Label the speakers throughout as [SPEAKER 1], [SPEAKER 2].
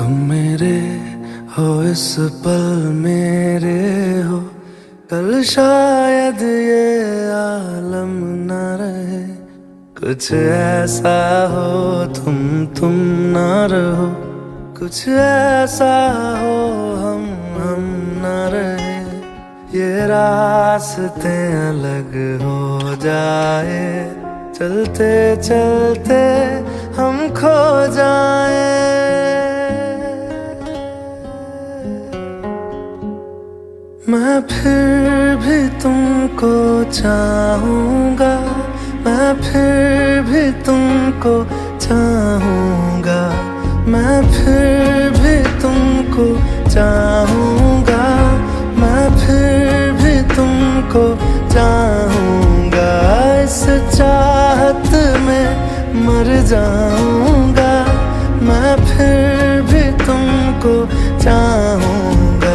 [SPEAKER 1] तुम मेरे हो इस पल मेरे हो, कल शायद ये आलम न रहे। कुछ ऐसा हो तुम ना रहो, कुछ ऐसा हो हम न रहे। ये रास्ते अलग हो जाए, चलते चलते हम खो जाए। मैं फिर भी तुमको चाहूँगा, मैं फिर भी तुमको चाहूँगा, मैं फिर भी तुमको चाहूँगा, मैं फिर भी तुमको चाहूँगा। इस चाहत में मर जाऊँगा, मैं फिर भी तुमको चाहूँगा।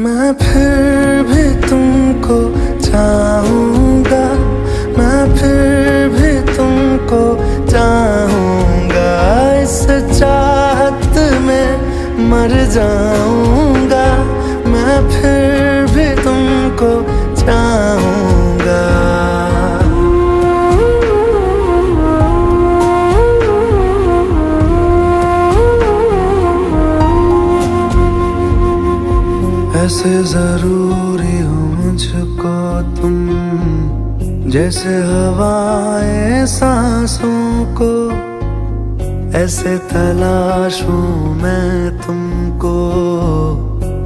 [SPEAKER 1] मैं फिर भी तुमको चाहूँगा, मैं फिर भी तुमको चाहूँगा। इस चाहत में मर जाऊँगा, मैं फिर भी तुमको चाहूँगा। ऐसे जरूरी हो मुझको तुम, जैसे हवाएं सांसों को। ऐसे तलाशूं मैं तुमको,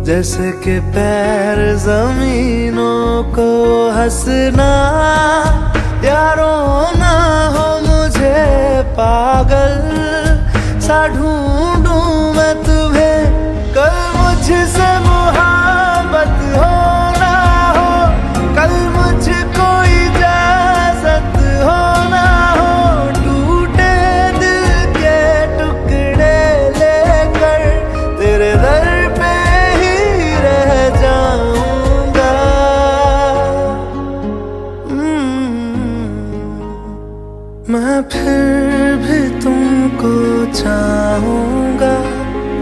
[SPEAKER 1] जैसे कि पैर जमीनों को। हंसना या रोना हो मुझे पागल सा ढूंढूं मैं तुम्हें। कल मुझसे मोहब्बत हो ना हो, कल मुझको इजाजत हो ना हो। टूटे दिल के टुकड़े लेकर तेरे दर पे ही रह जाऊंगा। मैं फिर भी तुमको चाहूँगा,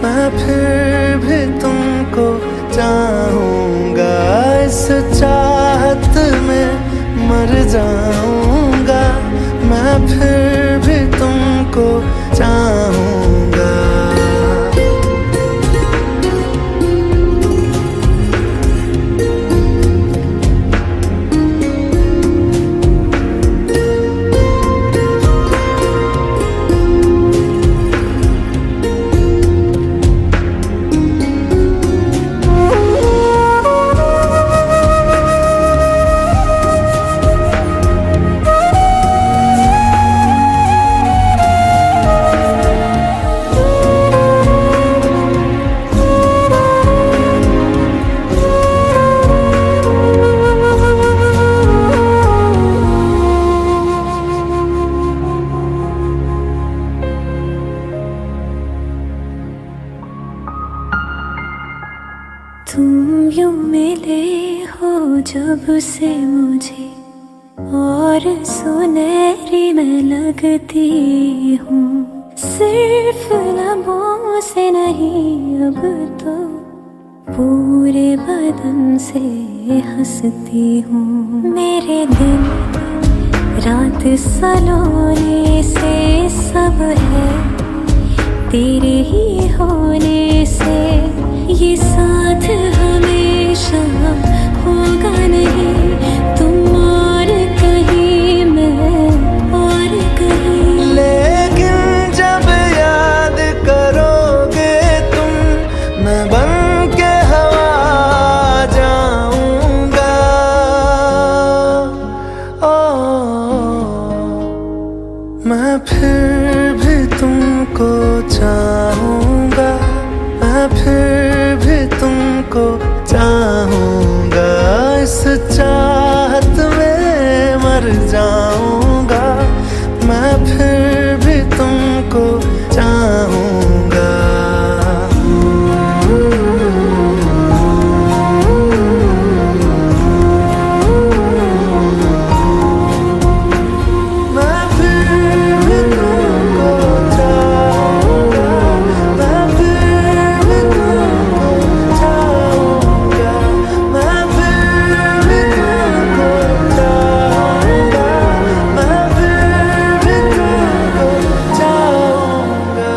[SPEAKER 1] मैं फिर भी तुमको चाहूँगा। इस चाहत में मर जाऊँगा, मैं फिर भी तुमको चाहूँगा।
[SPEAKER 2] तुम यूं मिले हो जब से मुझे, और सुनहरी मैं लगती हूँ। सिर्फ लबों से नहीं अब तो पूरे बदन से हंसती हूँ। मेरे दिन रात सलोने से सब है तेरे ही होने से। ये साथ हमेशा होगा नहीं, तुम और कहीं मैं और कहीं।
[SPEAKER 1] लेकिन जब याद करोगे तुम, मैं बन के हवा जाऊंगा। मैं फिर भी तुमको चाहूँगा, मैं फिर भी तुमको चाहूँगा। इस चाहत में मर जाऊंगा, मैं फिर भी तुमको चाहूंगा। मैं फिर भी तुमको चाहूंगा, मैं फिर भी तुमको चाहूंगा, मैं फिर भी तुमको चाहूंगा, मैं फिर भी तुमको चाहूंगा।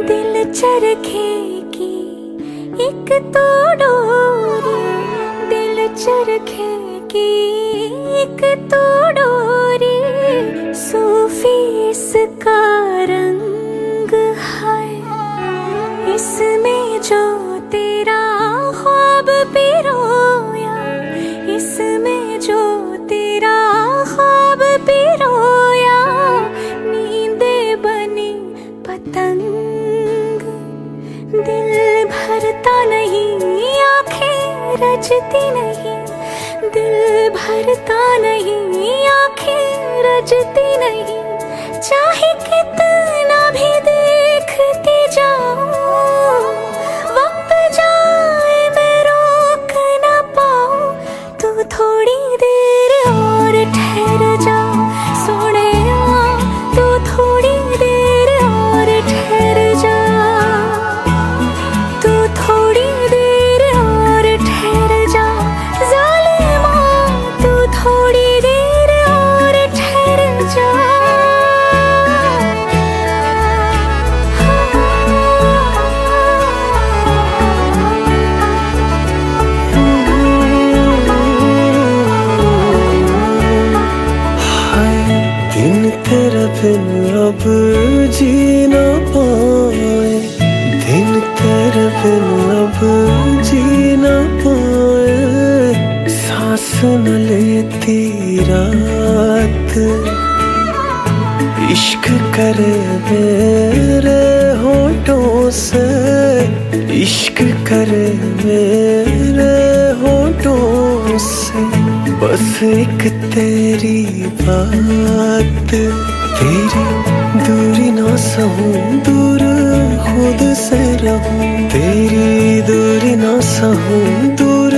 [SPEAKER 2] दिल चरखे की एक तो डोरी, दिल चरखे की एक तो डोरी, सूफी इसका रंग है, इसमें जो तेरा ख्वाब पिरोया, इसमें जो तेरा ख्वाब पिरोया, नींदे बनी पतंग, दिल भरता नहीं आंखें रजती नहीं, दिल भरता नहीं आंखें रजती नहीं, चाहे कितना भी देखती जाऊं, वक्त जाए मैं रोक ना पाऊं, तू थोड़ी देर और ठहर जा सोनिया, तू थोड़ी देर और ठहर जा, तू थोड़ी देर और ठहर जा ज़ालिमा, तू थोड़ी देर और ठहर जा।
[SPEAKER 1] हाय दिन तेरे बिन अब जी ना पाए, दिन तेरे बिन अब जी ना पाए, सांस न लेती रात, इश्क करे मेरे होठों से, इश्क करे मेरे होठों से, बस एक तेरी बात, तेरी दूरी ना सहूं, दूर खुद से रहूं, तेरी दूरी ना सहूं, दूर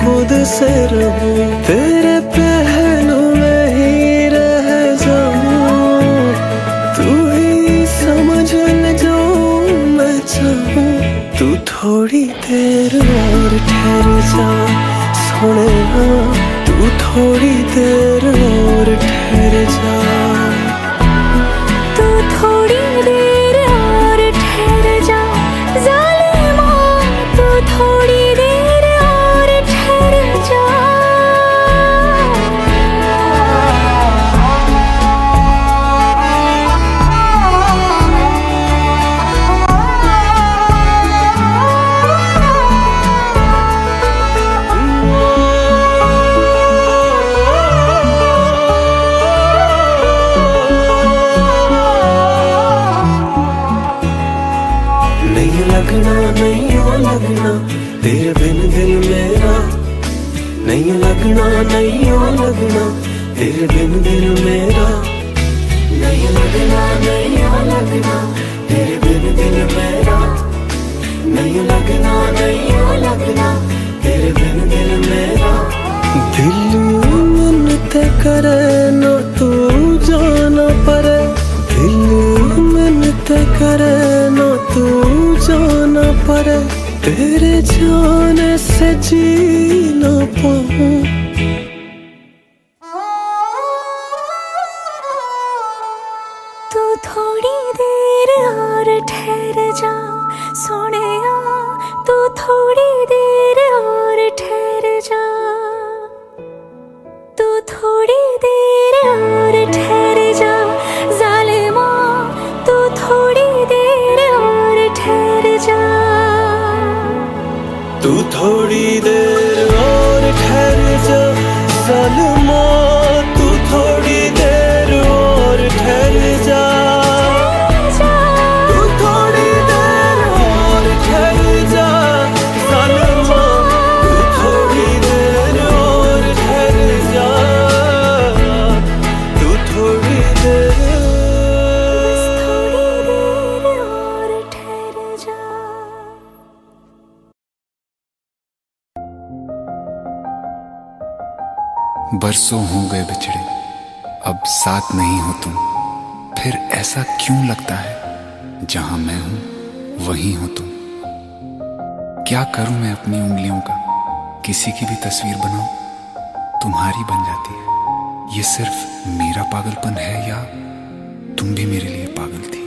[SPEAKER 1] खुद से रहूं, तेरे पहलू में ही रह जाऊं, तू ही समझ ले जो मैं चाहूं, तू थोड़ी देर और ठहर जा सोनिया, तू थोड़ी देर और ठहर जा,
[SPEAKER 2] तू थोड़ी देर और ठहर जा ज़ालिमा, तू थोड़ी देर और ठहर जा।
[SPEAKER 1] नहीं लगना नहीं हो लगना तेरे बिन दिल मेरा, नहीं लगना नहीं हो लगना तेरे बिन दिल मेरा, नहीं लगना नहीं हो लगना तेरे बिन दिल मेरा, नहीं लगना नहीं हो लगना तेरे बिन दिल मेरा, दिल मिन्नत करे ना तू जाना परे, दिल मिन्नत करे ना तू जाना परे, तेरे जाने से जी ना पाऊं,
[SPEAKER 2] तू थोड़ी देर और ठहर जा सोनिया, तू थोड़ी देर और ठहर जा, तू थोड़ी देर और ठहर जा
[SPEAKER 1] तू थोड़ी देर और ठहर जा ज़ालिमा, तू थोड़ी देर और ठहर जा, तू थोड़ी देर और ठहर जा ज़ालिमा, तू थोड़ी देर और ठहर जा, तू थोड़ी देर
[SPEAKER 2] और ठहर जा।
[SPEAKER 3] बरसों हो गए बिछड़े, अब साथ नहीं हो तुम, फिर ऐसा क्यों लगता है जहां मैं हूं वहीं हो तुम। क्या करूं मैं अपनी उंगलियों का, किसी की भी तस्वीर बनाऊं तुम्हारी बन जाती है। ये सिर्फ मेरा पागलपन है या तुम भी मेरे लिए पागल थी।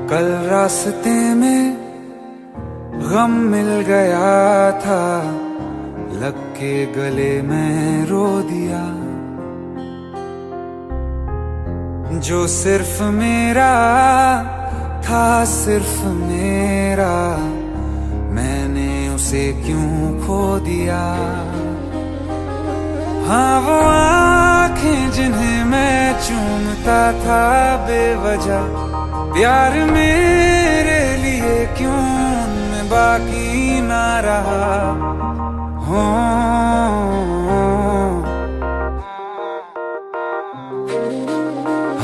[SPEAKER 3] कल रास्ते में गम मिल गया था, लग के गले में रो दिया। जो सिर्फ मेरा था, सिर्फ मेरा, मैंने उसे क्यों खो दिया। हाँ वो आँखें जिन्हें मैं चूमता था बेवजह, प्यार मेरे लिए क्यों उनमें बाकी ना रहा। हो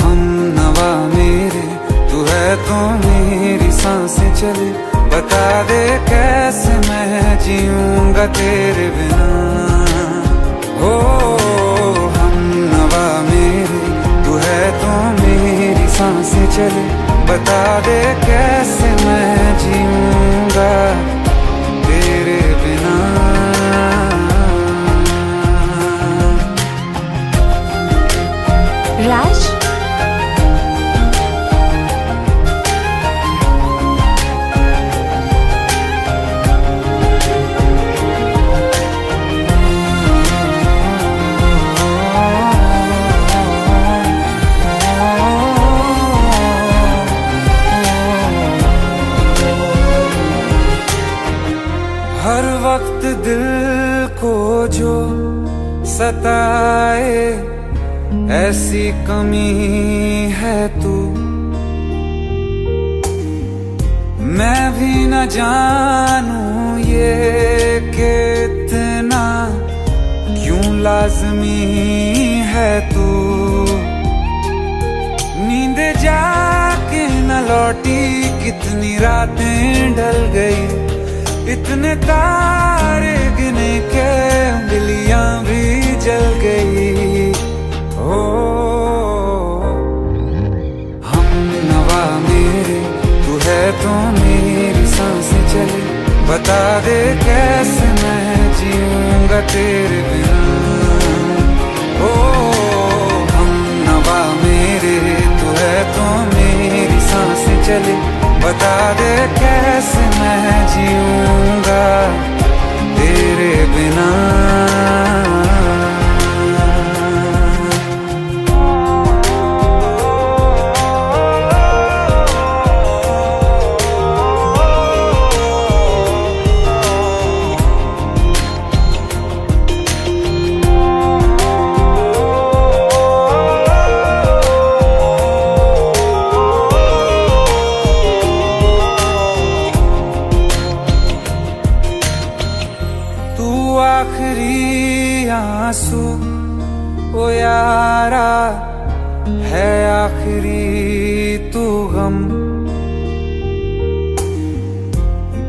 [SPEAKER 3] हम नवा मेरे, तू है तो मेरी सांसें चले, बता दे कैसे मैं जीऊंगा तेरे बिना। हो हम नवा मेरे, तू है तो मेरी सांसें चले, बता दे कैसे मैं जीऊंगा तेरे बिना।
[SPEAKER 2] राज
[SPEAKER 3] हर वक्त दिल को जो सताए, ऐसी कमी है तू। मैं भी न जानूं ये कि इतना क्यों लाज़मी है तू। नींद जाके न लौटी, कितनी रातें ढल गई, इतने तारे गिने के उंगलियां भी जल गई। ओ हम नवा मेरे, तू है तो मेरी सांसें चले, बता दे कैसे मैं जीऊंगा तेरे बिना। ओ हम नवा मेरे, तू है तो मेरी सांसें चले, बता दे कैसे मैं जीऊंगा तेरे बिना। आखिरी आंसू ओ यारा है, आखिरी तू गम।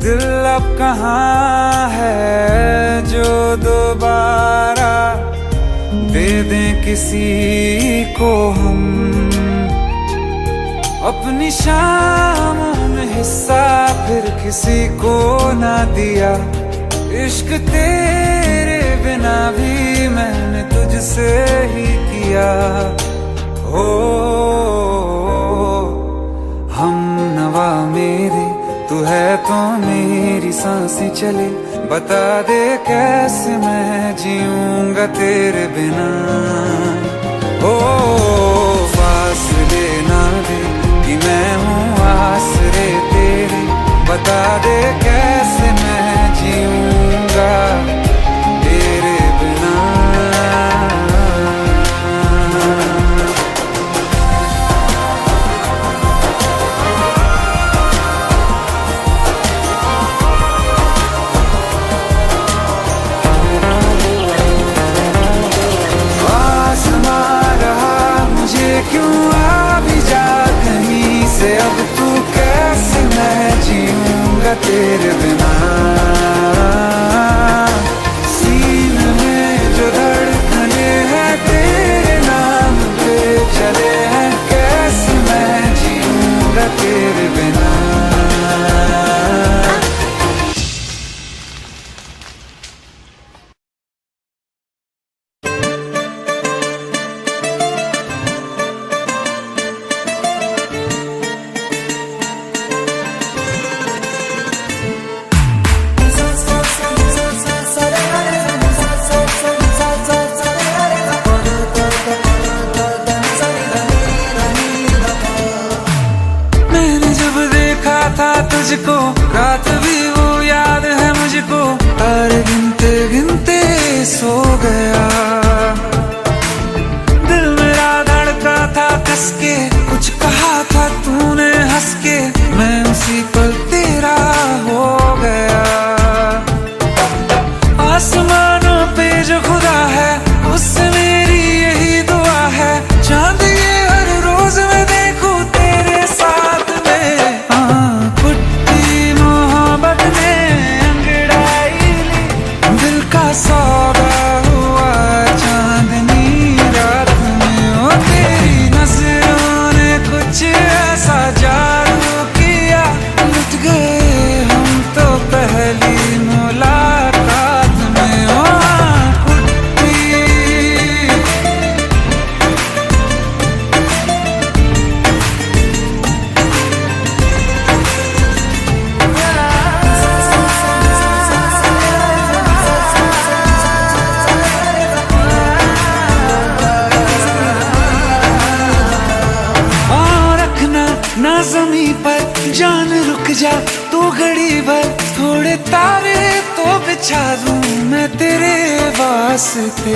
[SPEAKER 3] दिल अब कहाँ है जो दोबारा दे दें किसी को हम। अपनी शामों में हिस्सा फिर किसी को ना दिया, इश्क तेरे बिना भी मैंने तुझसे ही किया। हो हम नवा मेरे, तू है तो मेरी सांसें चले, बता दे कैसे मैं जीऊंगा तेरे बिना। ओ फासले ना दे कि मैं हूँ आसरे तेरे, बता दे कैसे मैं जीऊंगा तेरे बिना। क्यों आ भी जा कहीं से, अब तू कैसे मैं जीऊंगा तेरे बिना। सीने में जो धड़कने हैं तेरे नाम पे चले हैं, कैसे मैं जीऊंगा तेरे बिना। तुझको रात भी वो याद है मुझको, तारे गिनते गिनते सो गया। दिल मेरा धड़का था कस के, कुछ कहा था तूने हंस के, मैं उसी पल तेरा हो गया। आसमानों पे जो खुदा है उससे मेरी यही दुआ है, चांद ये हर रोज मैं देखूं तेरे साथ में। सौदा हुआ चांदनी रात में, ओ तेरी नजरों ने कुछ ऐसा जादू किया, लुट गए हम तो पहली मुलाकात में। ओ ना ज़मीं पर जान रुक जा तू घड़ी भर, थोड़े तारे तो बिछा दूं मैं तेरे वास्ते।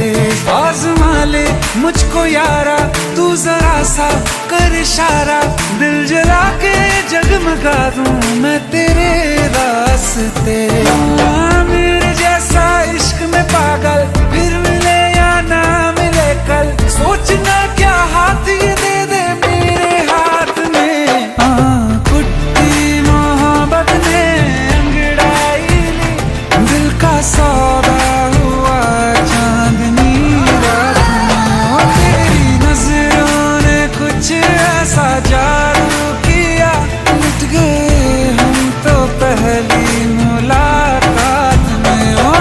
[SPEAKER 3] आज़मा ले मुझको यारा तू जरा सा कर इशारा, दिल जला के जगमगा दूं मैं तेरे रास्ते। मेरे जैसा इश्क में पागल फिर मिले या ना मिले कल, सोचना क्या हाथ ये दे दे मेरे हाथ में। कुट्टी मोहब्बत ने अंगड़ाई ली, दिल का सौदा हुआ चांदनी रात में, ओ तेरी नजरों ने कुछ ऐसा जादू किया, लुट गए हम तो पहली मुलाकात में। ओ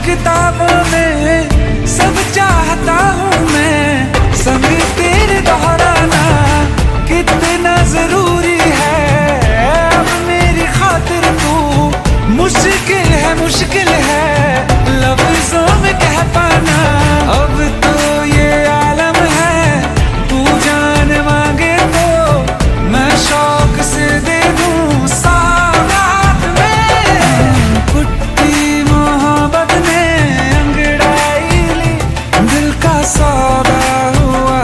[SPEAKER 3] किताबों में सब चाहता हूँ मैं, संग तेरे दोहराना कितना जरूरी है। अब मेरी खातिर तू मुश्किल है लफ्जों में कह पाना। अब तो ये आलम है तू जान मांगे तो मैं शौक से दे दूँ सौगात में। कुट्टी मोहब्बत ने अंगड़ाई ली, दिल का सौदा हुआ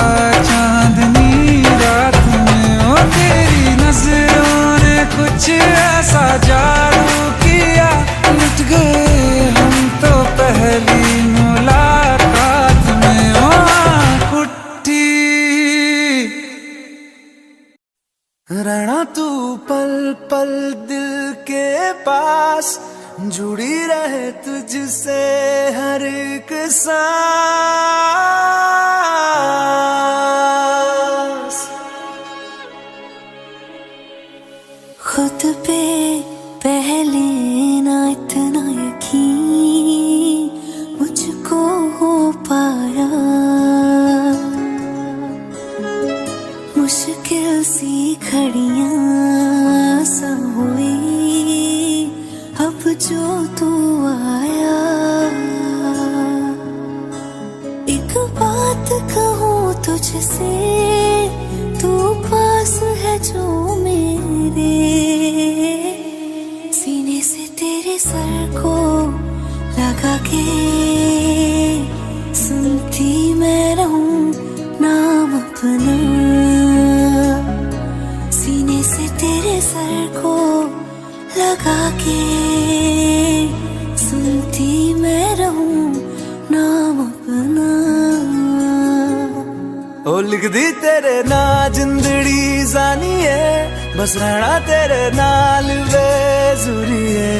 [SPEAKER 3] चांदनी रात में, ओ तेरी नजरों ने कुछ ऐसा जादू किया, लुट गए हम तो पहली मुलाकात में। ओ कुट्टी रहना तू पल पल दिल के पास,
[SPEAKER 1] जुड़ी रहे तुझसे हर एक सांस।
[SPEAKER 2] खुद पे पहले ना इतना यकीन मुझको हो पाया, मुश्किल सी घड़ियां सब हुई अब जो तू आया। एक बात कहूँ तुझसे, तू पास है जो मेरे, सीने से तेरे सर को लगा के सुनती मैं रहूं नाम अपना। सीने से तेरे सर को लगा के सुनती मैं रहूं नाम अपना।
[SPEAKER 1] ओ लिख दी तेरे ना जिंदड़ी जानी है, बस रहना तेरे नाल बेजुरी है।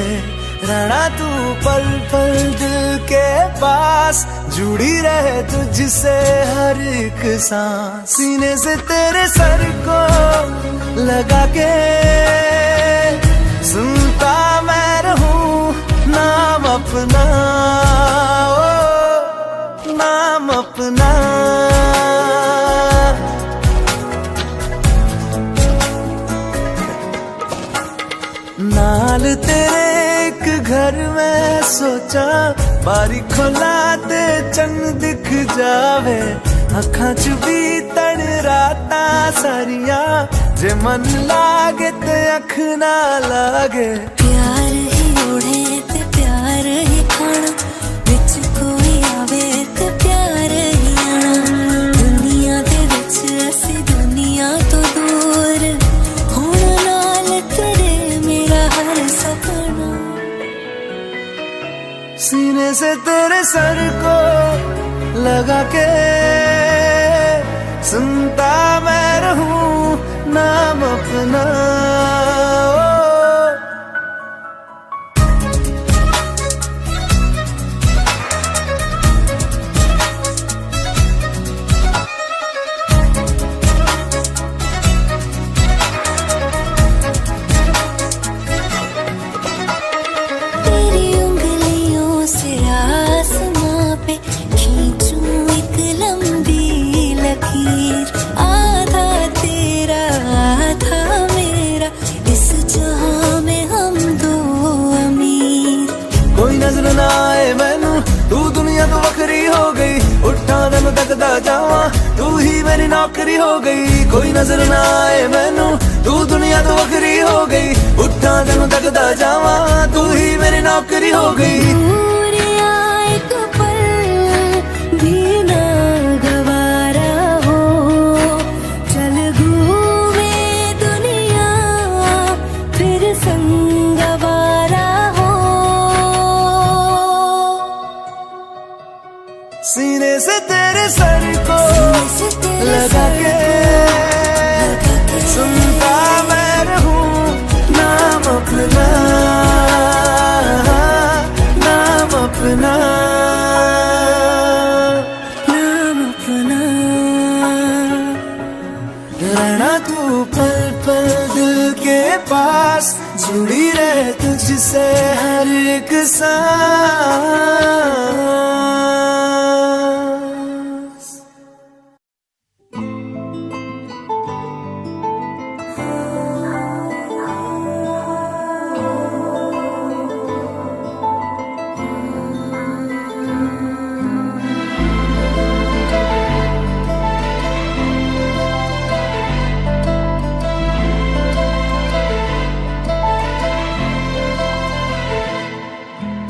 [SPEAKER 1] रहना तू पल पल दिल के पास, जुड़ी रहे तुझसे हर एक सांस। सीने से तेरे सर को लगा के सुनता मैं रहूं नाम अपना, ओ नाम अपना। नाल तेरे एक घर में सोचा, बारी खोला ते चंग दिख जावे। अखां च भी तड़ राता सारिया, जे मन लागे ते अख ना लागे।
[SPEAKER 2] प्यार ही ओढ़े ते प्यार ही खाना, विच कोई आवे ते प्यार ही आना। दुनिया दे विच असी दुनिया तो दूर, होण नाल तेरे मेरा हर सपना।
[SPEAKER 1] सीने से तेरे सर को लगा के सुनता मैं रहूं नाम अपना, ओ।
[SPEAKER 2] तेरी उंगलियों से आसमां पे खींचूं एक लंबी लकीर। आधा तेरा आधा मेरा, इस जहां में हम दो अमीर।
[SPEAKER 1] कोई नजर ना आए मैनू, तू दुनिया तो वखरी हो गई। उठा दिन तकदा जावा, तू ही मेरी नौकरी हो गई। कोई नजर ना आए मैनू, तू दुनिया तो वखरी हो गई। उठा दिन तकदा जावा, तू ही मेरी नौकरी हो गई।
[SPEAKER 2] दूर आए तो पल भी ना गवारा हो, चल घूमे दुनिया फिर संगवारा हो।
[SPEAKER 1] सीने से तेरे सर को
[SPEAKER 2] से तेरे
[SPEAKER 1] लगा के सुनता मैं रहूं नाम अपना, नाम अपना,
[SPEAKER 2] नाम अपना।
[SPEAKER 1] रहना तू पल पल दिल के पास, जुड़ी रहे तुझसे हर एक सांस।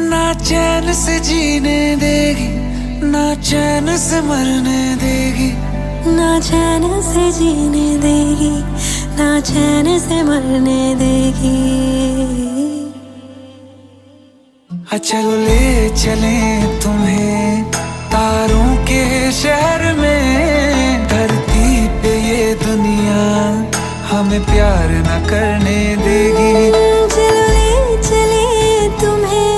[SPEAKER 1] ना चैन से जीने देगी, ना चैन से मरने देगी।
[SPEAKER 2] ना चैन से जीने देगी, ना चैन से मरने देगी।
[SPEAKER 1] चलो ले चले तुम्हें तारों के शहर में, धरती पे ये दुनिया हमें प्यार न करने देगी।
[SPEAKER 2] चलो ले चले तुम्हें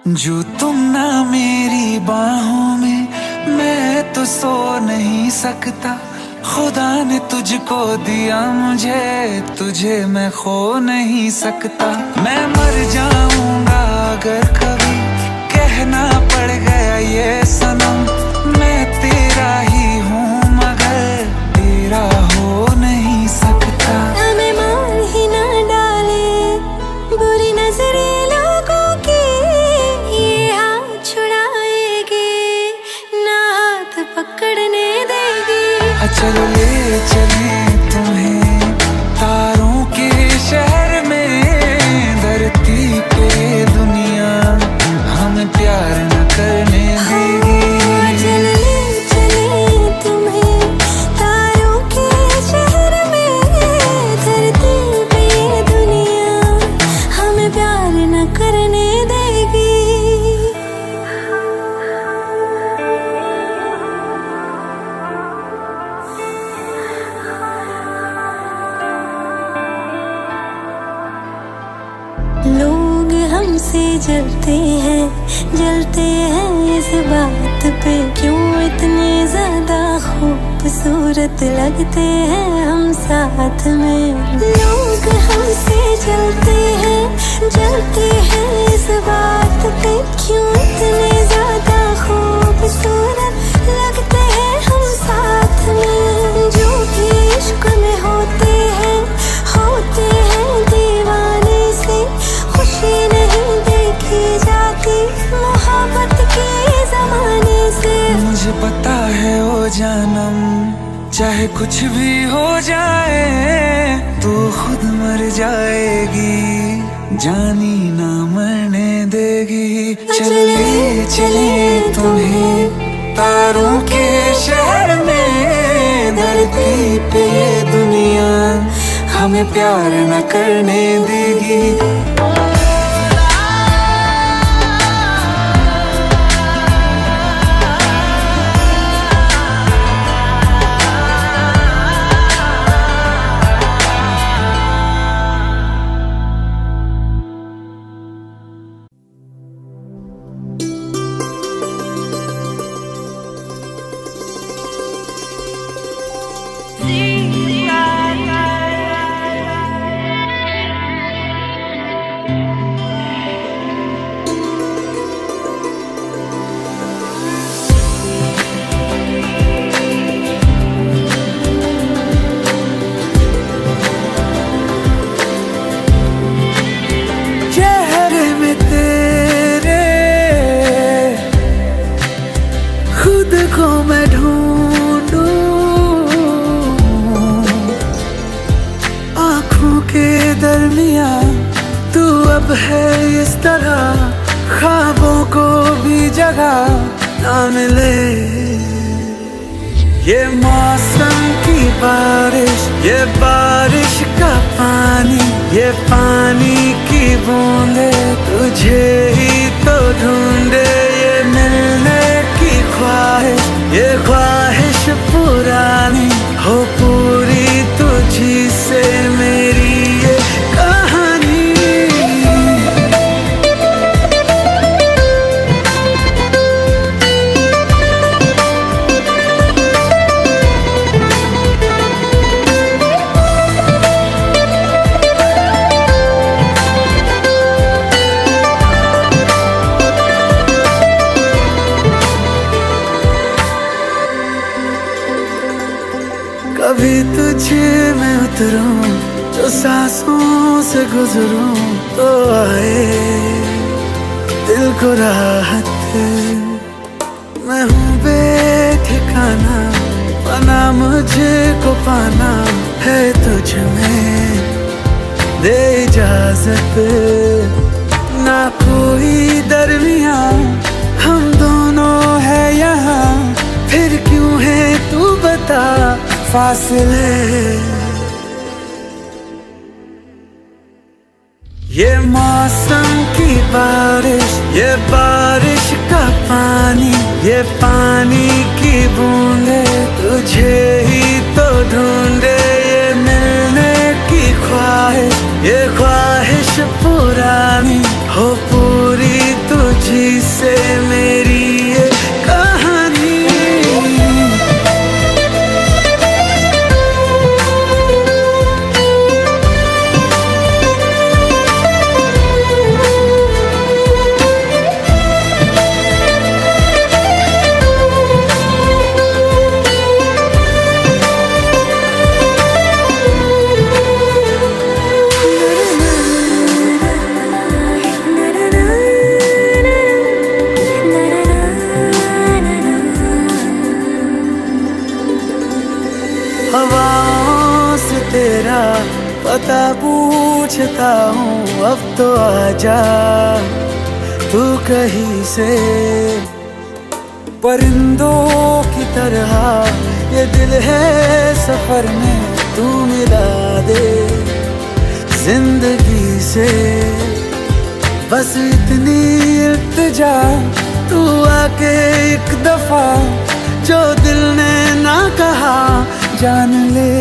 [SPEAKER 4] जो तुम ना मेरी बाहों में, मैं तो सो नहीं सकता। खुदा ने तुझको दिया मुझे, तुझे मैं खो नहीं सकता। मैं मर जाऊंगा अगर कभी कहना पड़ गया ये सनम, मैं तेरा ही हूँ मगर तेरा हो नहीं सकता।
[SPEAKER 2] हमें मार ही ना डाले बुरी नजरे लोगों की, ये हाथ छुड़ाएगी ना हाथ पकड़ने देगी।
[SPEAKER 4] चलो ले चले तुम्हें तारों के शहर में, धरती पे दुनिया हमें प्यार न करने देगी।
[SPEAKER 2] चलो ले चले तुम्हें तारों के शहर में, धरती पे दुनिया हमें प्यार न करने देगी। लोग हमसे जलते हैं इस बात पे, क्यों इतने ज्यादा खूबसूरत लगते हैं हम साथ में। लोग हमसे जलते हैं इस बात पे, क्यों इतने ज्यादा खूबसूरत लगते हैं हम साथ में। जो भी इश्क में होते हैं दीवाने से, खुशी नहीं देखी जाती मोहब्बत के जमाने से।
[SPEAKER 4] मुझे पता है ओ जानम, चाहे कुछ भी हो जाए तू खुद मर जाएगी, जानी ना मरने देगी। चले चले तुम्हें तारों के शहर में, धरती पे दुनिया हमें प्यार न करने देगी। तू अब है इस तरह, ख्वाबों को भी जगह ना मिले। ये मौसम की बारिश, ये बारिश का पानी, ये पानी की बूंदे तुझे ही तो ढूंढे। ये मिलने की ख्वाहिश, ये ख्वाहिश पुरानी हो पूरी तुझी से मेरी ये कहानी। कभी तुझे मैं उतरूं तो सांसों से गुजरूं तो आए दिल को राहत। मैं हूँ बेठिकाना, बना मुझे को पाना है तुझ में, दे इजाजत ना कोई दरमियां, हम दोनों है यहाँ, फिर क्यों है तू बता फासले। ये मौसम की बारिश, ये बारिश का पानी, ये पानी की बूंदे तुझे ही तो ढूंढे। ये मिलने की ख्वाहिश, ये ख्वाहिश पुरानी हो पूरी तुझी
[SPEAKER 1] आता पूछता हूँ अब तो आजा तू कहीं से। परिंदों की तरह ये दिल है सफर में, तू मिला दे जिंदगी से। बस इतनी इल्तिजा तू आके एक दफा जो दिल ने ना कहा जान ले।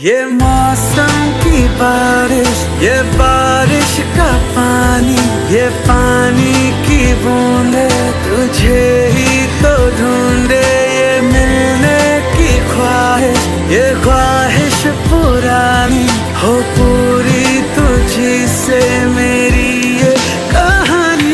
[SPEAKER 1] ये मौसम की बारिश, ये बारिश का पानी, ये पानी की बूंदे तुझे ही तो ढूंढे। ये मिलने की ख्वाहिश, ये ख्वाहिश पुरानी हो पूरी तुझी से मेरी ये कहानी।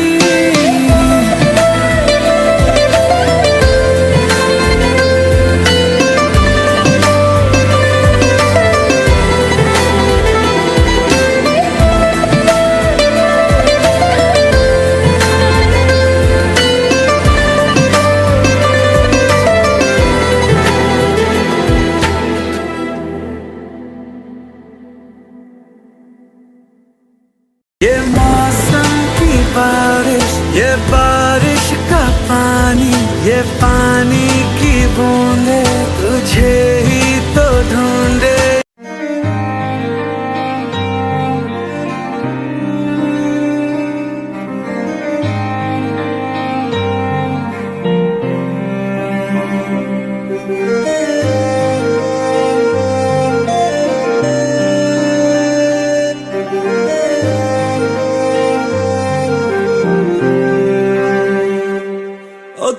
[SPEAKER 1] ये मौसम की बारिश, ये बारिश का पानी, ये पानी की बूंदे तुझे ही तो ढूंढे।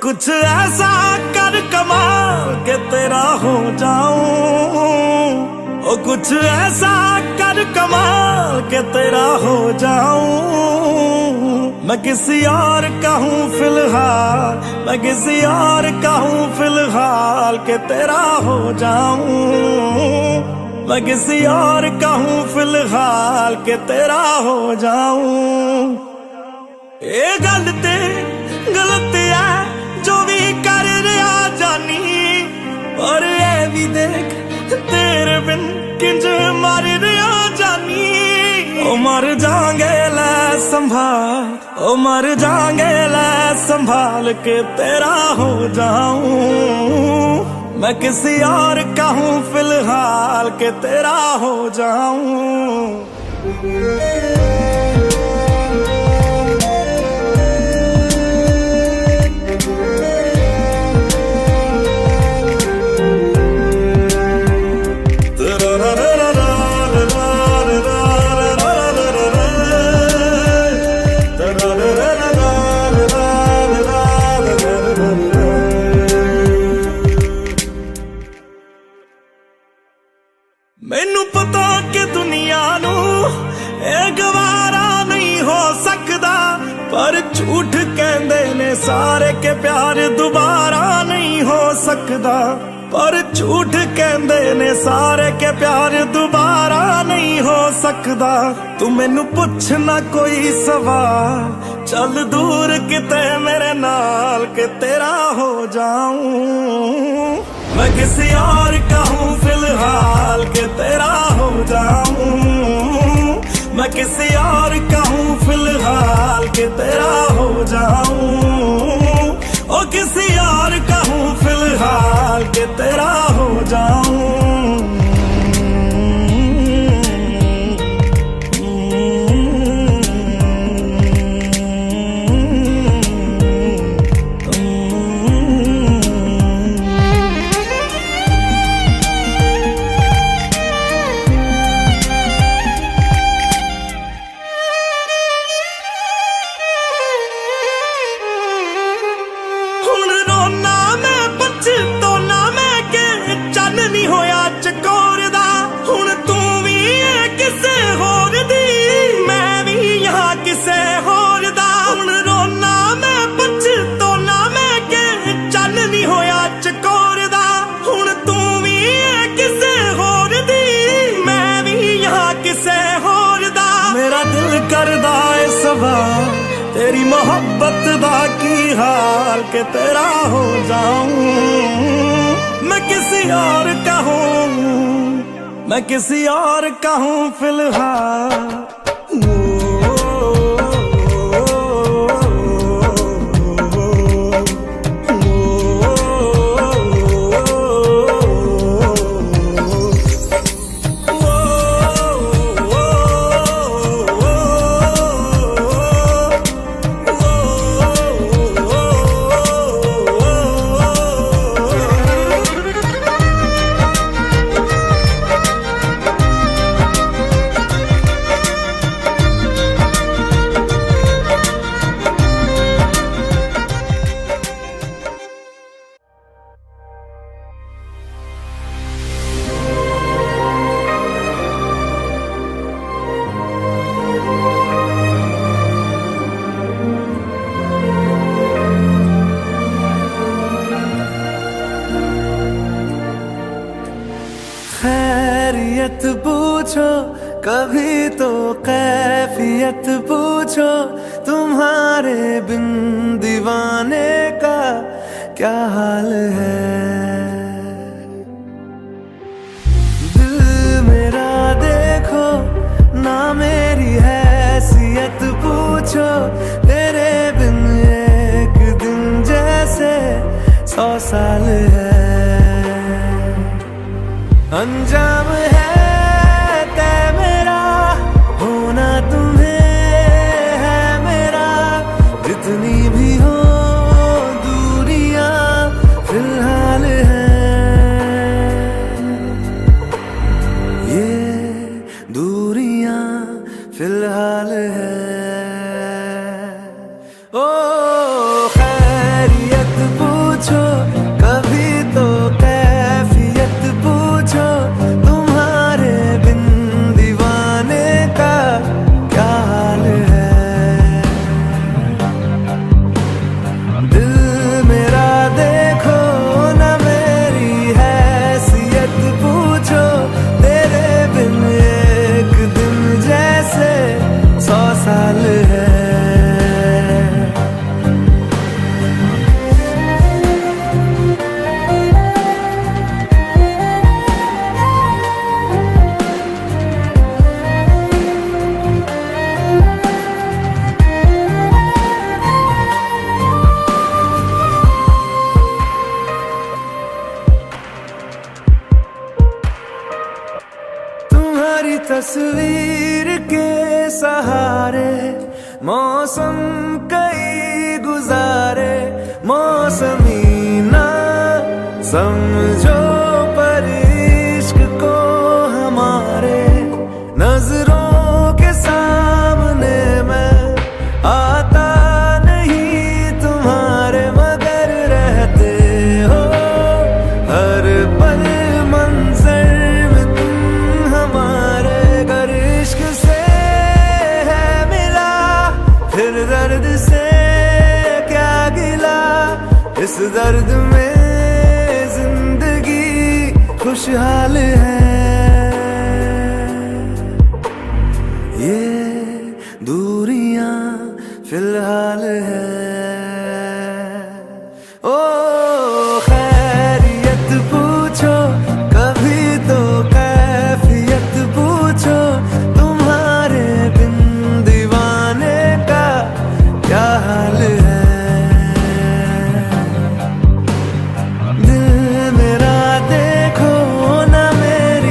[SPEAKER 1] कुछ ऐसा कर कमाल के तेरा हो जाऊं, ओ कुछ ऐसा कर कमाल के तेरा हो जाऊं। मैं किसी और का हूँ फिलहाल, मैं किसी और का हूँ फिलहाल के तेरा हो जाऊं। मैं किसी और का हूँ फिलहाल के तेरा हो जाऊं। ये गल ते गलत है जो भी कर रहा जानी, और ये भी देख तेरे बिन किंज मर रहा जानी। ओ मर जाएंगे लै संभाल, ओ मर जाएंगे लै संभाल के तेरा हो जाऊं। मैं किसी और का हूँ फिलहाल के तेरा हो जाऊं। मैनू पता कि दुनिया नू ए गवारा नहीं हो सकदा, पर झूठ कहंदे ने सारे के प्यार दोबारा नहीं हो सकदा। पर झूठ कहंदे ने सारे के प्यार दोबारा नहीं हो सकदा। तू मैनू पुछ ना कोई सवाल, चल दूर किते मेरे नाल के तेरा हो जाऊं। मैं किसी और का हूँ फिलहाल के तेरा हो जाऊं। मैं किसी और का हूँ फिलहाल के तेरा हो जाऊं। ओ किसी और का हूँ फिलहाल के तेरा हो जाऊं। मेरी मोहब्बत दा की हाल के तेरा हो जाऊं। मैं किसी और का हूं, मैं किसी और का हूं फिलहाल।
[SPEAKER 5] खैरियत पूछो कभी तो कैफियत पूछो, तुम्हारे बिन दीवाने का क्या हाल है। दिल मेरा देखो ना मेरी हैसियत पूछो, तेरे बिन एक दिन जैसे 100 साल है। अंजाम है तय मेरा, होना तुम्हें है मेरा। जितनी भी हो दूरियां फिलहाल है, ये दूरियां फिलहाल है। ओ खैरियत पूछो कभी तो कैफियत पूछो, तुम्हारे बिन दीवाने का क्या हाल है। दिल मेरा देखो ना मेरी हैसियत पूछो, तेरे बिन एक दिन जैसे 100 साल है। तुम्हारी तस्वीर के सहारे मौसम कई गुजारे, मौसमी ना समझो पर इश्क को हमारे। नजरों के सामने मैं आता नहीं तुम्हारे, मगर रहते हो हर पल मंजर में तुम हमारे। गर इश्क से है मिला फिर दर्द से क्या गिला, इस दर्द में जिंदगी खुशहाल है। ये दूरियां फिलहाल है। ओ खैरियत पूछो कभी तो कैफियत पूछो, तुम्हारे बिन दीवाने का क्या हाल है। दिल मेरा देखो ना मेरी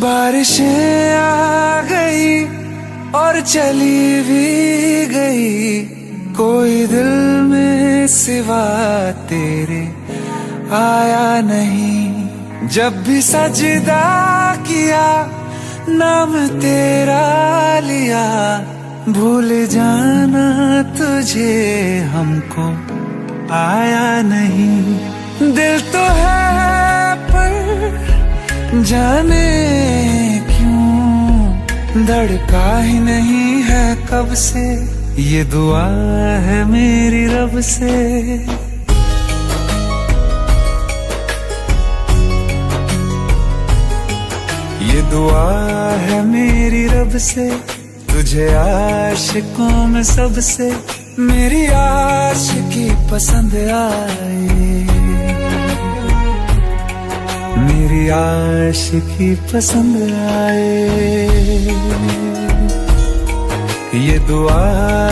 [SPEAKER 4] बारिशें आ गई और चली भी गई, कोई दिल में सिवा तेरे आया नहीं। जब भी सजदा किया नाम तेरा लिया, भूल जाना तुझे हमको आया नहीं। दिल तो है पर जाने क्यों धड़का ही नहीं है कब से, ये दुआ है मेरी रब से। ये दुआ है मेरी रब से, तुझे आशिकों में सबसे मेरी आशिकी पसंद आए, मेरी आशिकी पसंद आए। ये दुआ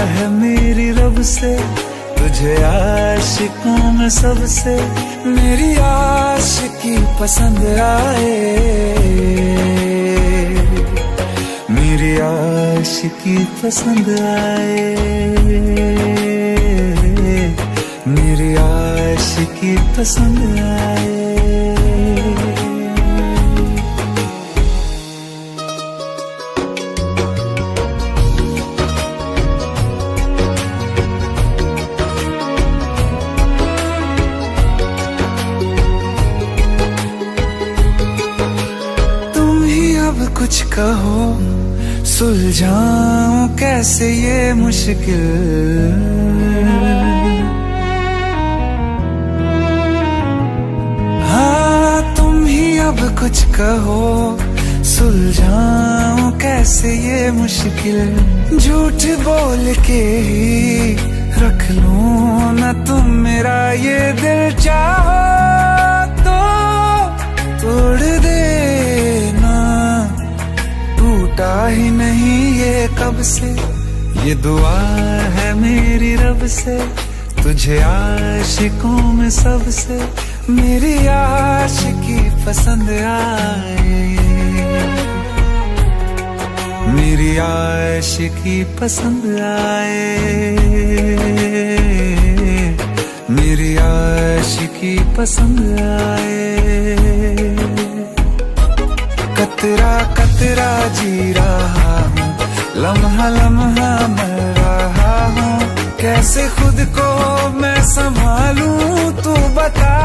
[SPEAKER 4] है मेरी रब से, तुझे आशिकों में सबसे मेरी आशिकी पसंद आए, मेरी आशिकी पसंद आए, मेरी आशिकी पसंद आए। कुछ कहो सुलझाऊं कैसे ये मुश्किल, हाँ तुम ही अब कुछ कहो सुलझाऊं कैसे ये मुश्किल। झूठ बोल के ही रख लूं ना तुम मेरा ये दिल, चाहो तो तोड़ देना, टूटा ही नहीं ये कब से। ये दुआ है मेरी रब से, तुझे आशिकों में सबसे मेरी आशिकी पसंद आए, मेरी आशिकी पसंद आए, मेरी आशिकी पसंद आए। कतरा कतरा जी रहा हूँ, लम्हा लम्हा मर रहा हूँ, कैसे खुद को मैं संभालूं तू बता।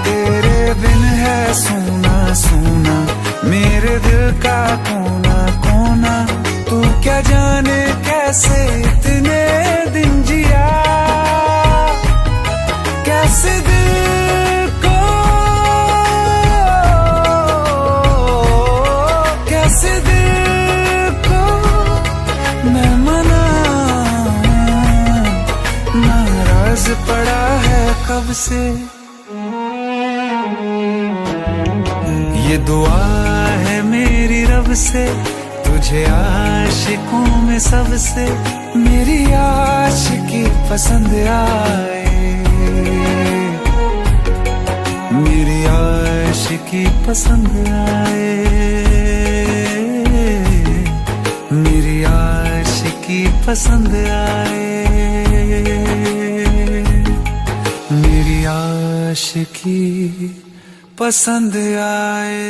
[SPEAKER 4] तेरे बिन है सूना सूना मेरे दिल का कोना कोना, तू क्या जाने कैसे इतने दिन जिया, कैसे दिल को कैसे दिल को मैं मनाऊं, नाराज पड़ा है कब से। ये दुआ है मेरी रब से, तुझे आशिकों में सबसे मेरी आशिकी पसंद आए, मेरी आशिकी पसंद आए, मेरी आशिकी पसंद आए, मेरी आशिकी पसंद आए।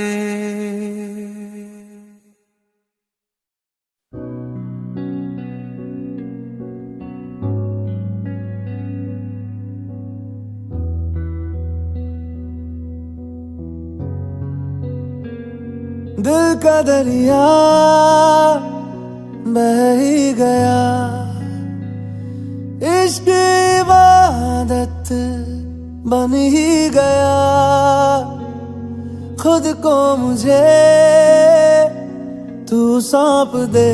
[SPEAKER 5] दिल का दरिया बह ही गया, इश्क इबादत बन ही गया, खुद को मुझे तू सौंप दे,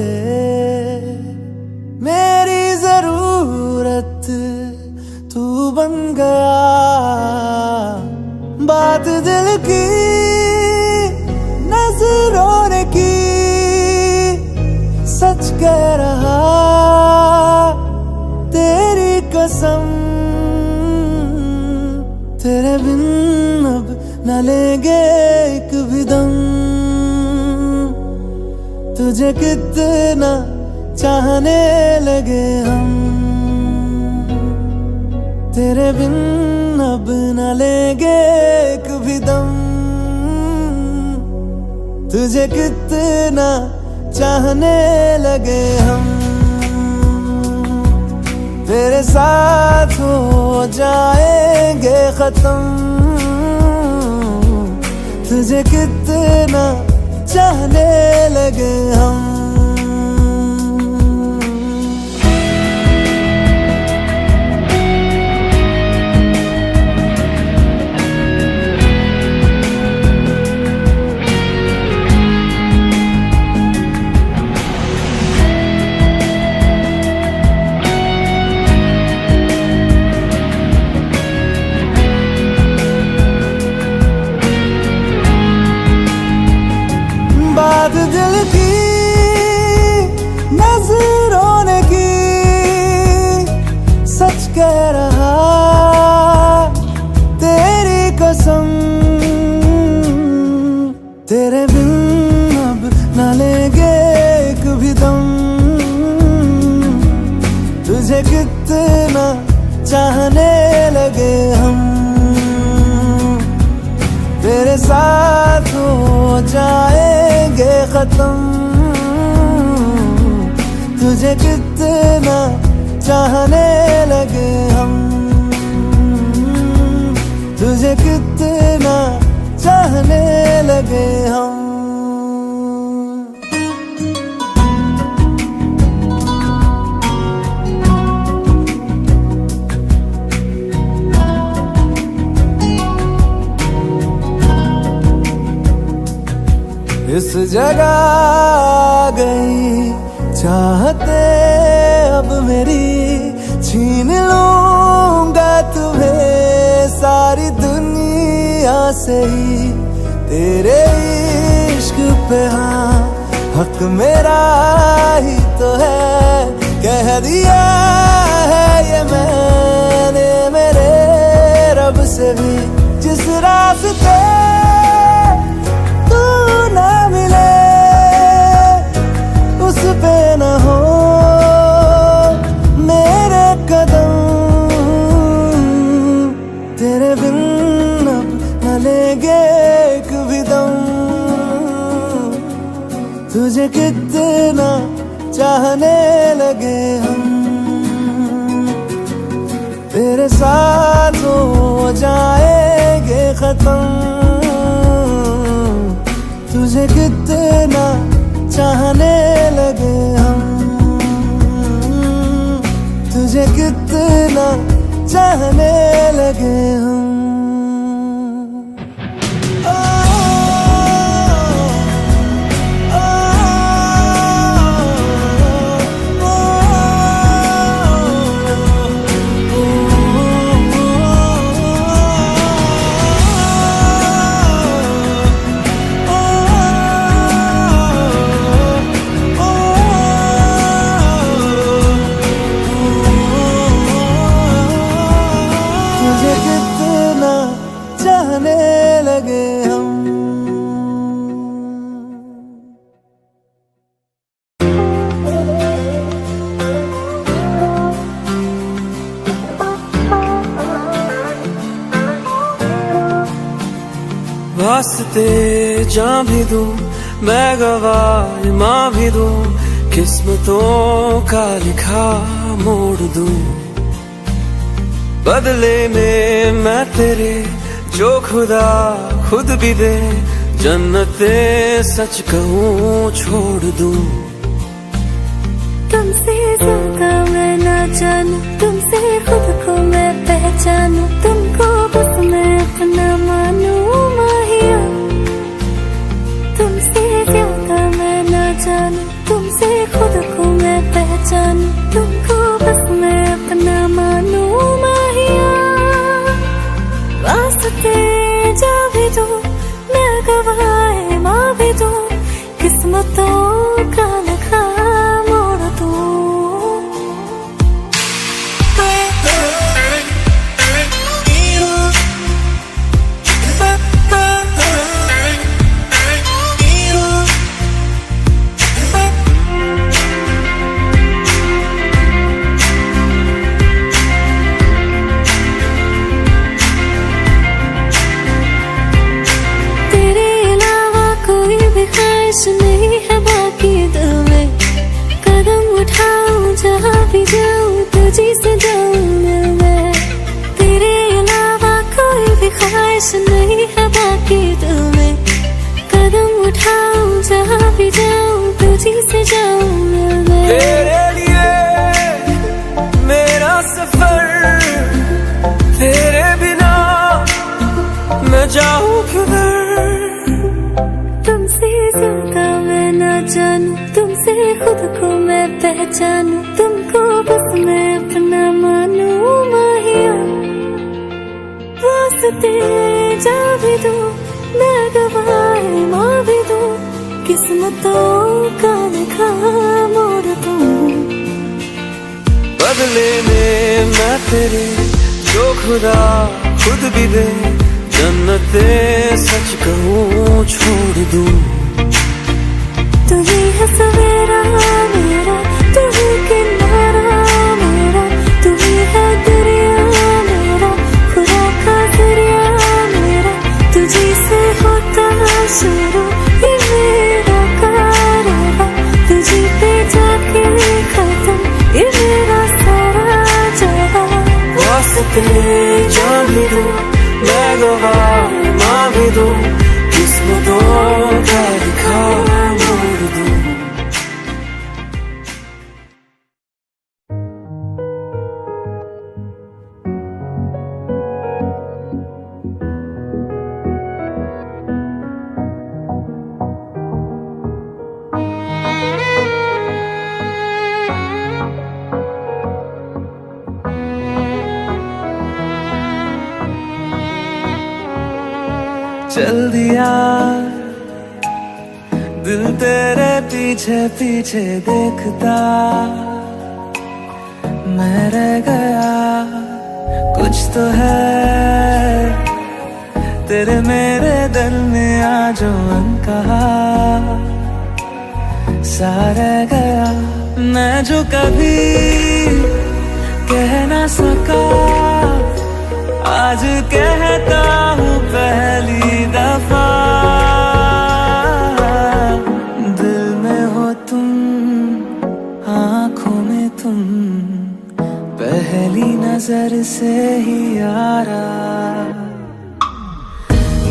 [SPEAKER 5] मेरी जरूरत तू बन गया। बात दिल की नजरों ने की, सच कह रहा तेरी कसम, तेरे बिन अब न लेंगे एक भी दम। तुझे कितना चाहने लगे हम, तेरे बिन अब न लेंगे एक भी दम। तुझे कितना चाहने लगे हम, तेरे साथ हो जाएंगे खत्म। तुझे कितना चाहने लगे हम। बात दिल की नजरों ने की, सच कह रहा तेरी कसम। तेरे बिन अब न लेंगे एक भी दम। तुझे कितना चाहने लगे हम, तेरे साथ हो जाएंगे खत्म। तुझे कितना चाहने लगे हम, तुझे कितना चाहने लगे हम। इस जगह आ गई चाहते अब मेरी, छीन लूंगा तुम्हें सारी दुनिया से ही। तेरे इश्क पे हाँ हक मेरा ही तो है, कह दिया है ये मैंने मेरे रब से भी। जिस रास्ते उस पे न हो मेरे कदम। तेरे बिन अब न लेंगे एक भी दम। तुझे कितना चाहने लगे हम, तेरे साथ हो जाएंगे खत्म। तुझे कितना चाहने लगे हम, तुझे कितना चाहने लगे हम। चाहने लगे हम।
[SPEAKER 1] वास्ते जान भी दूं मैं, गवाह माँ भी दूं, किस्मतों का लिखा मोड़ दूं। बदले में मैं तेरे जो खुदा खुद भी दे, जन्नते सच कहूँ छोड़ दूं।
[SPEAKER 2] तुमसे ज्यादा मैं ना जानूं, तुमसे खुद को मैं पहचानूं, तुमको बस मैं अपना मानूं माहिया। तुमसे ज्यादा मैं ना जानूं, तुमसे खुद को मैं पहचानूं, तुमको बस मैं अपना मानूं माहिया। वास्ते जा भी दो मैं, गवाह माँ भी दो, किस्मतों का लिखा मोड़ दूं। ख्वाहिश नहीं है बाकी दिल में, कदम उठाऊं जहाँ भी जाऊं तुझी से जाऊं मिल मैं, तेरे अलावा कोई भी ख्वाहिश नहीं है बाकी दिल में, कदम उठाऊं जहाँ भी जाऊं तुझी से जाऊं मिल मैं।
[SPEAKER 1] तेरे लिए मेरा सफर, तेरे बिना मैं जाऊं किधर।
[SPEAKER 2] तुमसे ज्यादा मैं ना जानूं, तुमसे खुद को मैं पहचानूं, तुमको बस मैं अपना मानूं माहिया। वास्ते जा भी दूं, मैं गवाए माँ भी दूं, किस्मतों का लिखा मोड़ दूं।
[SPEAKER 1] बदले में मैं तेरे जो खुदा खुद भी दे, जन्नते सच कहूँ छोड़ दूं।
[SPEAKER 2] तू ही है सवेरा मेरा, तू ही किनारा मेरा, तू ही है दरिया मेरा, खुदा का दरिया मेरा, तुझी से होता शुरू ये मेरा कारवां, तुझी पे जाके खत्म ये मेरा सारा जहां।
[SPEAKER 1] वास्ते जान भी दूं, मैं गवाह माँ भी दूं, किस्मतों का लिखा मोड़ दूं।
[SPEAKER 5] चल दिया दिल तेरे पीछे पीछे देखता, मैं रह गया कुछ तो है तेरे मेरे दिल में आज कहा सा रह गया, मैं जो कभी कह ना सका आज कहता हूँ पहली दफा। दिल में हो तुम, आँखों में तुम, पहली नजर से ही यारा।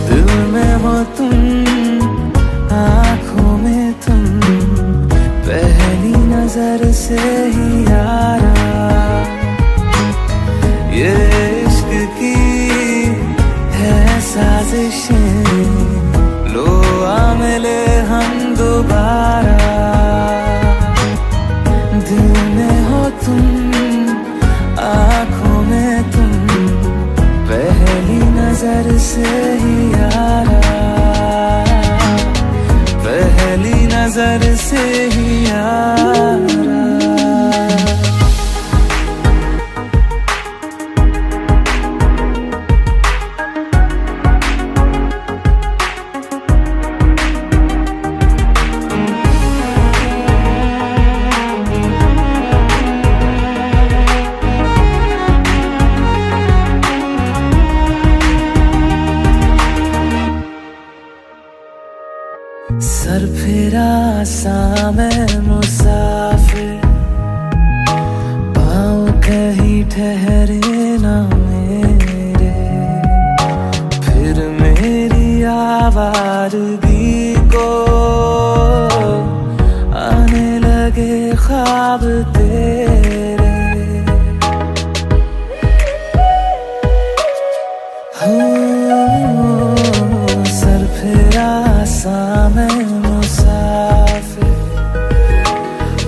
[SPEAKER 5] दिल में हो तुम, आँखों में तुम, पहली नजर से ही यारा। ये इश्क की है साजिशें, लो आ मिले हम दोबारा। दिल में हो तुम, आँखों में तुम, पहली नजर से ही यारा, पहली नजर से ही यारा। सर फिरा सा मैं मुसाफिर, पाँव कहीं ठहरे ना मेरे, फिर मेरी आवारगी को आने लगे ख्वाब तेरे। सर फिरा सा मैं मुसाफिर,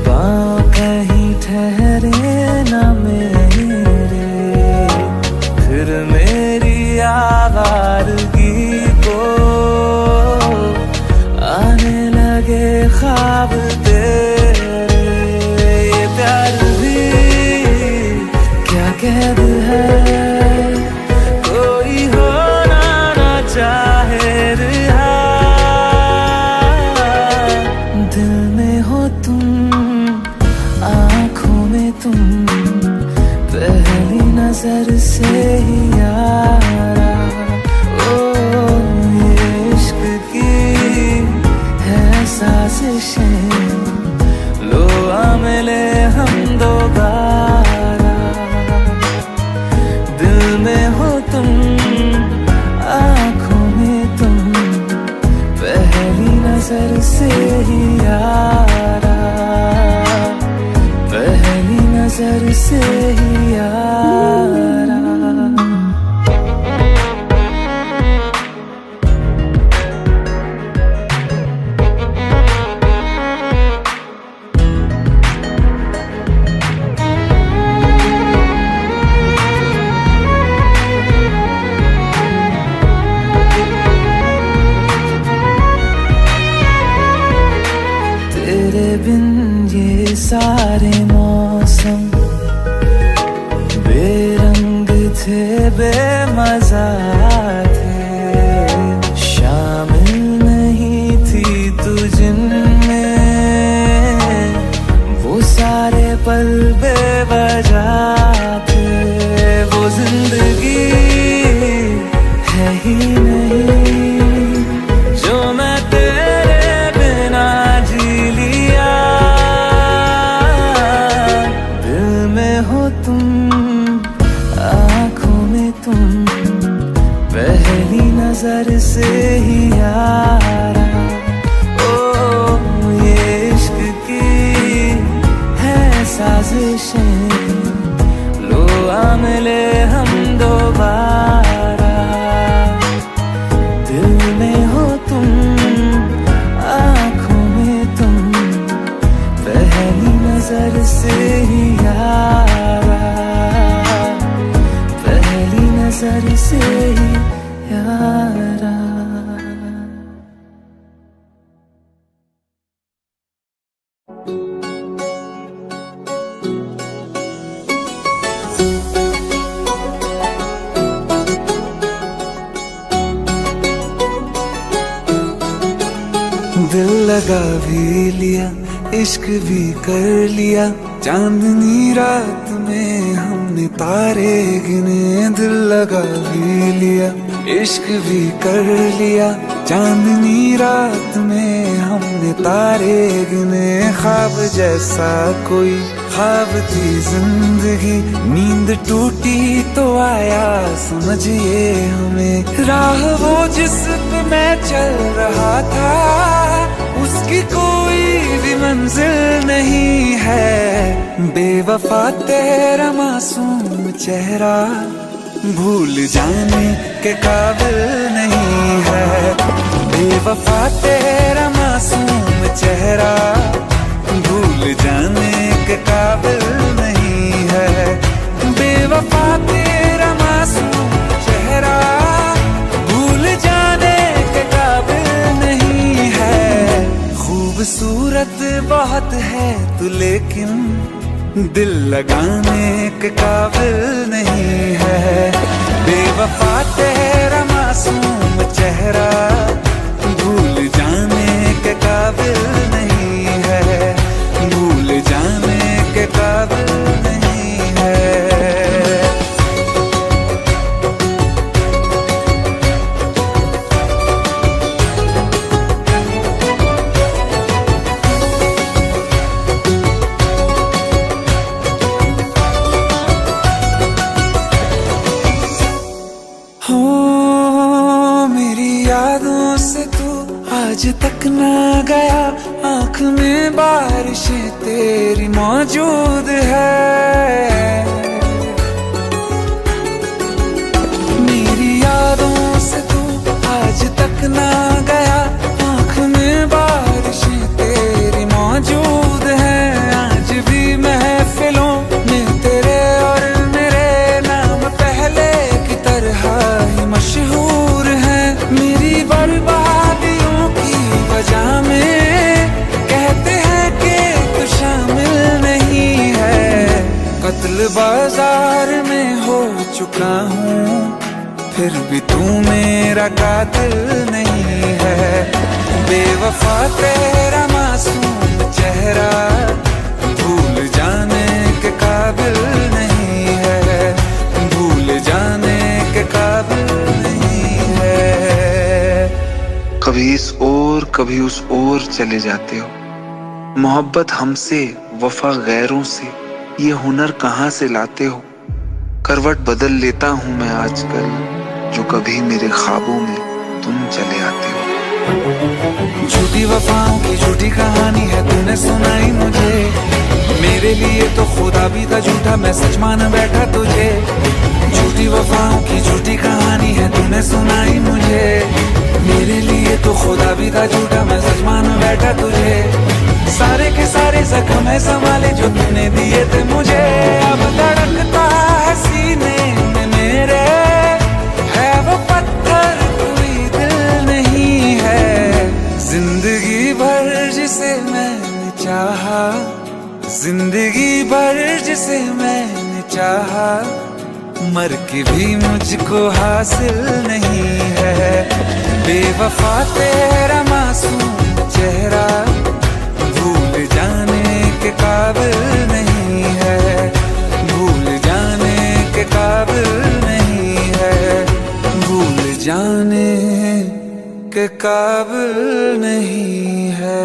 [SPEAKER 5] पाँव कहीं ठहरे ना मेरे, फिर मेरी आवारगी को आने लगे ख्वाब तेरे। ये प्यार भी क्या कैद है, कोई होना ना चाहे रिहा। दिल में हो तुम, आँखों में तुम, पहली नजर से ही यारा। ओ ये नजर से ही यारा, पहली नजर से ही यारा। तेरे बिन ये सारे मौसम बेरंग थे, बेमजा थे, शामिल नहीं थी तू जिनमें, वो सारे पल बेवजह थे। वो जिंदगी है ही नहीं जो मैं तेरे बिना जी लिया। दिल में हो तुम, आँखों में तुम, पहली नजर से ही यारा। ओ ये इश्क की है साजिशें, लो आ मिले हम दोबारा। दिल में हो तुम, आँखों में तुम, पहली नजर से ही यारा, पहली नजर से ही यारा।
[SPEAKER 4] दिल लगा भी लिया, इश्क भी कर लिया, चांदनी रात में हमने तारे गिने। दिल लगा भी लिया, इश्क भी कर लिया, चांदनी रात में हमने तारे गिने। ख्वाब जैसा कोई ख्वाब थी जिंदगी, नींद टूटी तो आया समझिए हमें। राह वो जिस पे मैं चल रहा था, उसकी कोई भी मंजिल नहीं है। बेवफा तेरा मासूम चेहरा भूल जाने के काबिल नहीं है। बेवफा तेरा मासूम चेहरा भूल जाने के काबिल नहीं है। बेवफा तेरा मासूम चेहरा भूल जाने के काबिल नहीं है। खूबसूरत बहुत है तू लेकिन दिल लगाने के काबिल नहीं है। बेवफा तेरा मासूम चेहरा भूल जाने के काबिल नहीं है। भूल जाने के काबिल नहीं है। आज तक ना गया, आँख में बारिशें तेरी मौजूद है। मेरी यादों से तू आज तक ना गया, आँख में बारिशें तेरी मौजूद है। आज भी महफिलों में तेरे और मेरे नाम पहले की तरह ही मशहूर है। मेरी बर्बादियों वजह में कहते हैं कि तू शामिल नहीं है। कत्ल बाजार में हो चुका हूँ, फिर भी तू मेरा कातिल नहीं है। बेवफा तेरा मासूम चेहरा भूल जाने के काबिल नहीं है। भूल जाने के काबिल नहीं है।
[SPEAKER 6] कभी इस ओर कभी उस ओर चले जाते हो। मोहब्बत हमसे, वफा गैरों से, ये हुनर कहाँ से लाते हो। करवट बदल लेता हूँ मैं आजकल, जो कभी मेरे ख्वाबों में तुम चले आते हो।
[SPEAKER 4] झूठी वफाओं की झूठी कहानी है तूने सुनाई मुझे, मेरे लिए तो खुदा भी था झूठा, मैं सच मान बैठा तुझे। झूठी वफाओं की झूठी कहानी है तूने सुनाई मुझे, मेरे लिए तो खुदा भी था झूठा, मैं सच मान बैठा तुझे। सारे के सारे जख्म है संभाले जो तूने दिए थे मुझे, अब धड़कता है सीने में मेरे, है वो पत्थर कोई दिल नहीं है। जिंदगी भर जिसे मैंने चाहा, जिंदगी भर जिसे मैंने चाहा, मर के भी मुझको हासिल नहीं है। बेवफा तेरा मासूम चेहरा भूल जाने के काबिल नहीं है, भूल जाने के काबिल नहीं है, भूल जाने के काबिल नहीं है।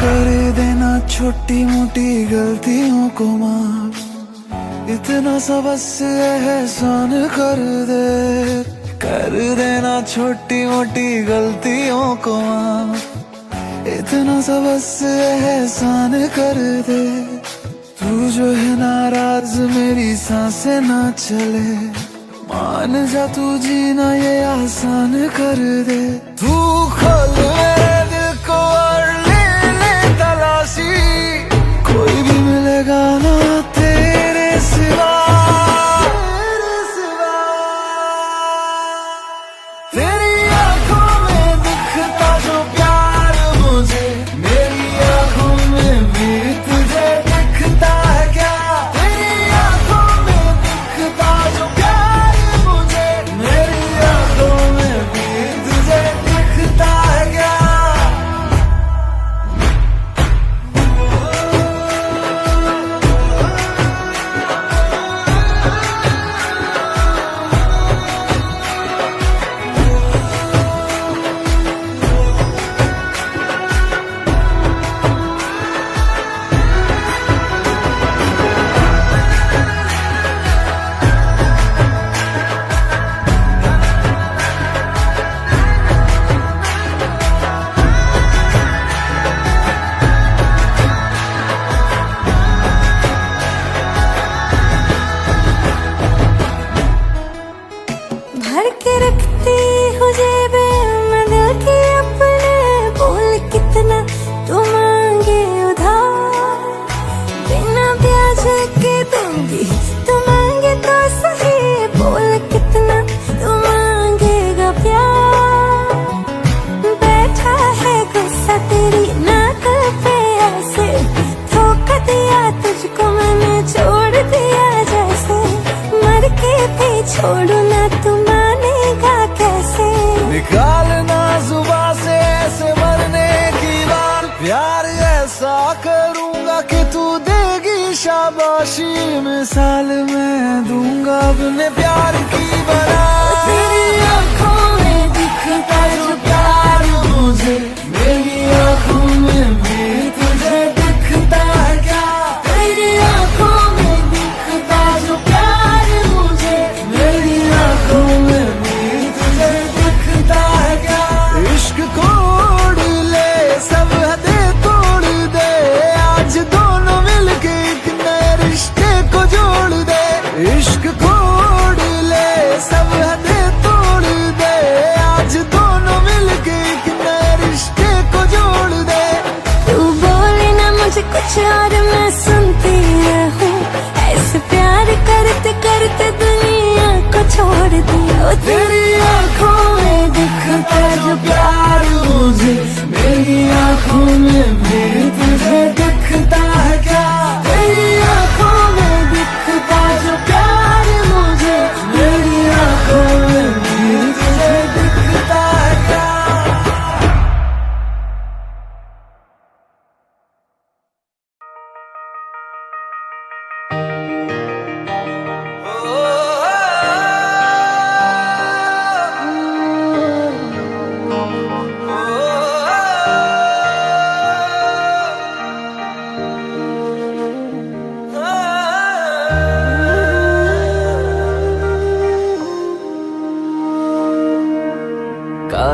[SPEAKER 4] कर देना छोटी मोटी गलतियों को माफ, इतना सा बस एहसान कर दे। कर देना छोटी मोटी गलतियों को माफ, इतना सा बस एहसान कर दे। तू जो है नाराज मेरी सांसें ना चले, मान जा तू जीना ये आसान कर दे। तू खोल मेरे दिल को और कोई भी मिलेगा ना तेरे सिवा, तेरी आंखों में दिखता जो प्यार मुझे, मेरी आंखों में भी तुझे दिखता है क्या। तेरी आंखों में दिखता जो प्यार मुझे, मेरी आंखों में भी तुझे दिखता है क्या।
[SPEAKER 2] छोड़ू ना तू मानेगा कैसे,
[SPEAKER 4] निकालना जुबान से ऐसे मरने की बात। प्यार ऐसा करूंगा कि तू देगी शाबाशी, मिसाल मैं दूंगा अपने प्यार की बना। तेरी आंखों में दिखता जो प्यार मुझे, मेरी आंखों में भी तुझे दिखता है क्या। तेरी आंखों में दिखता जो प्यार मुझे, मेरी आंखों में भी तुझे दिखता है क्या। इश्क को उड़ ले सब हदें तोड़ दे, आज दोनों मिलके एक नए रिश्ते को जोड़ दे। इश्क को उड़ ले सब हदें तोड़ दे, आज दोनों मिलके एक नए रिश्ते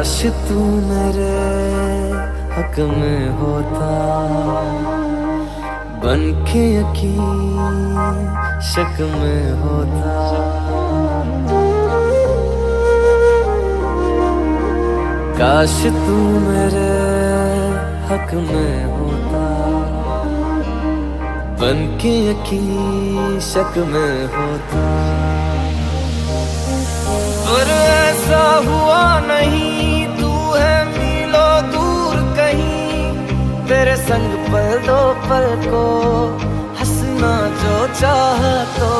[SPEAKER 5] काश तू मेरे हक में होता, बन के यकीन शक में होता। काश तू मेरे हक में होता, बन के यकीन शक में होता। पर ऐसा हुआ नहीं, तू है मीलों दूर कहीं, तेरे संग पल दो पल को हंसना जो चाह तो।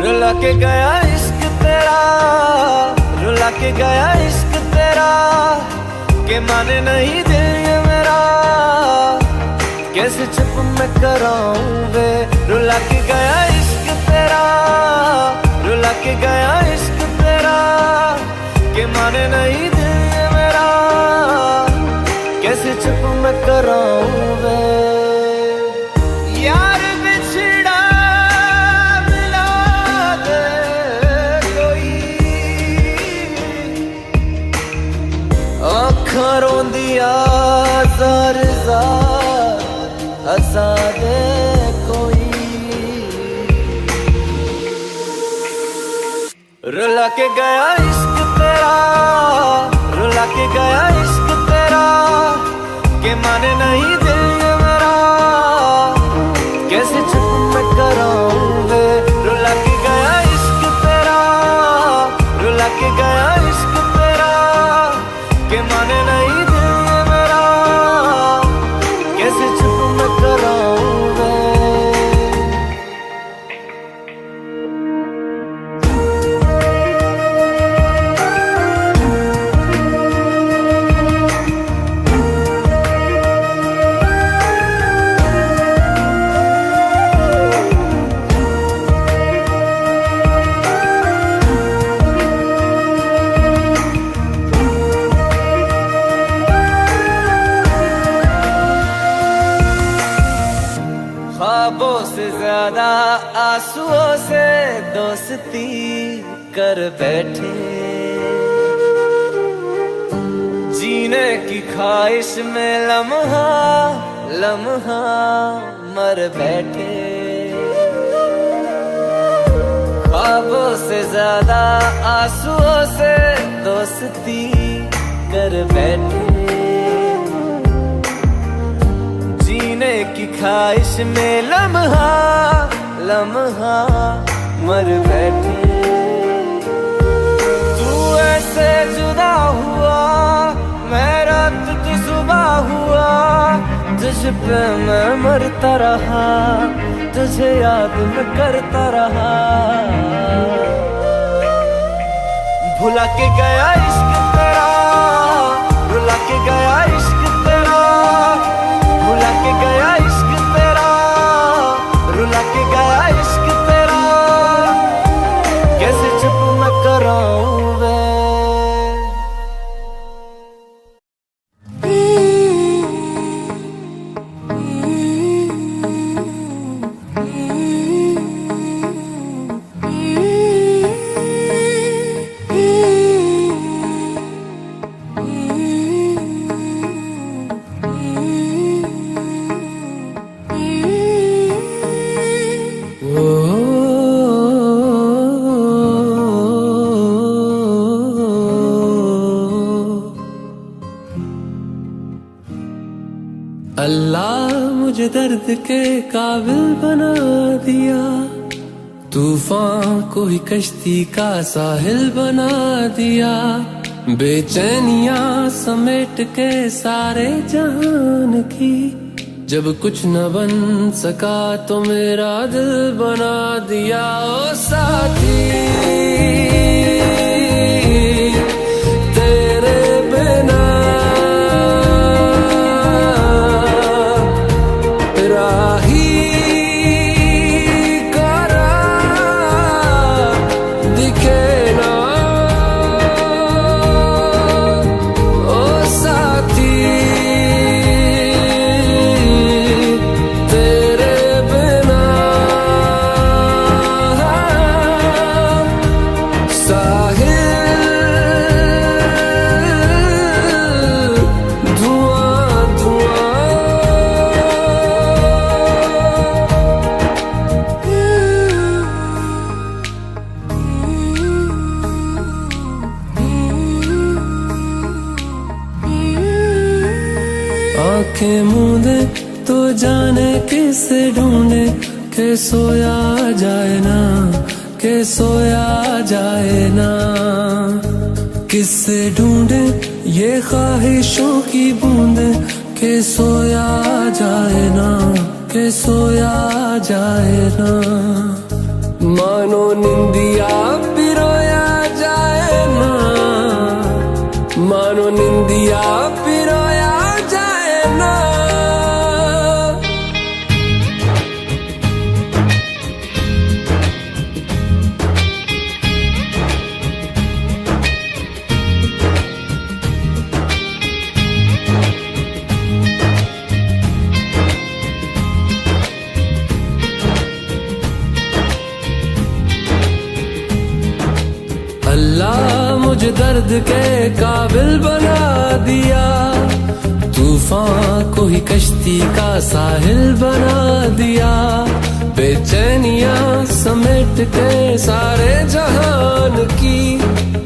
[SPEAKER 5] रुला के गया इश्क तेरा, रुला के गया इश्क तेरा, के माने नहीं दिल ये मेरा, कैसे चुप मैं कराऊं वे। रुला के गया इश्क तेरा, रुला के गया इश्क तेरा, के माने नहीं दिल ये मेरा, कैसे चुप मैं कराऊं वे। यार बिछड़ा मिला दे कोई, आँखां रोंदिया ज़ार ज़ार हंसा दे कोई। रुला के गया इश्क तेरा, रुला के गया इश्क तेरा, के माने नहीं दिल ये मेरा, कैसे चुप मैं कराऊं वे। रुला के गया इश्क तेरा, रुला के गया इश्क तेरा, के माने नहीं दिल ये मेरा, कैसे चुप मैं कराऊं वे। ख्वाबों से ज्यादा आंसुओं से दोस्ती कर बैठे, जीने की ख्वाहिश में लम्हा लम्हा मर बैठे। ख्वाबों से ज्यादा आंसुओं से दोस्ती कर बैठे, जीने की ख्वाहिश में लम्हा लम्हा मर बैठे। तू ऐसे जुदा हुआ, मैं रात तू सुबह हुआ, तुझ पे मैं मरता रहा, तुझे याद मैं करता रहा। भुला के गया इश्क तेरा, रुला के गया इश्क तेरा, भुला के गया इश्क तेरा, रुला के गया इश्क तेरा, कैसे चुप मैं कराऊं वे।
[SPEAKER 1] अल्लाह मुझे दर्द के काबिल बना दिया, तूफान को ही कश्ती का साहिल बना दिया। बेचैनियां समेट के सारे जहान की, जब कुछ न बन सका तो मेरा दिल बना दिया। ओ साथी तेरे बिना राही करा दिखे ना। ओ साथी तेरे बिना तो जाने किसे ढूंढे के सोया जाए ना, के सोया जाए ना। किससे ढूंढे ये ख्वाहिशों की बूंदे के सोया जाए ना, के सोया जाए ना। मानो निंदिया पिरोया जाए ना, मानो निंदिया पिरोया जाए ना। अल्लाह मुझे दर्द के काबिल बना दिया, तूफान को ही कश्ती का साहिल बना दिया। बेचैनियां समेट के सारे जहान की,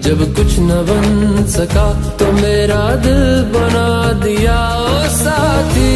[SPEAKER 1] जब कुछ न बन सका तो मेरा दिल बना दिया। ओ साथी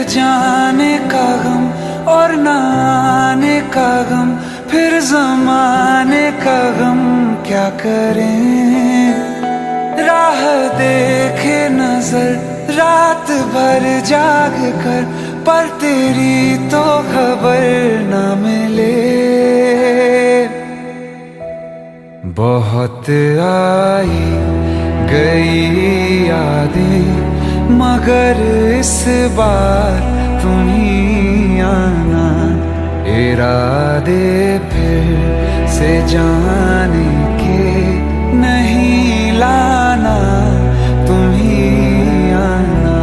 [SPEAKER 4] जाने का गम और न आने का गम, फिर ज़माने का गम क्या करें। राह देखे नजर रात भर जाग कर, पर तेरी तो खबर न मिले। बहुत आई गई यादें, मगर इस बार तुम ही आना। इरादे फिर से जाने के नहीं लाना, तुम ही आना।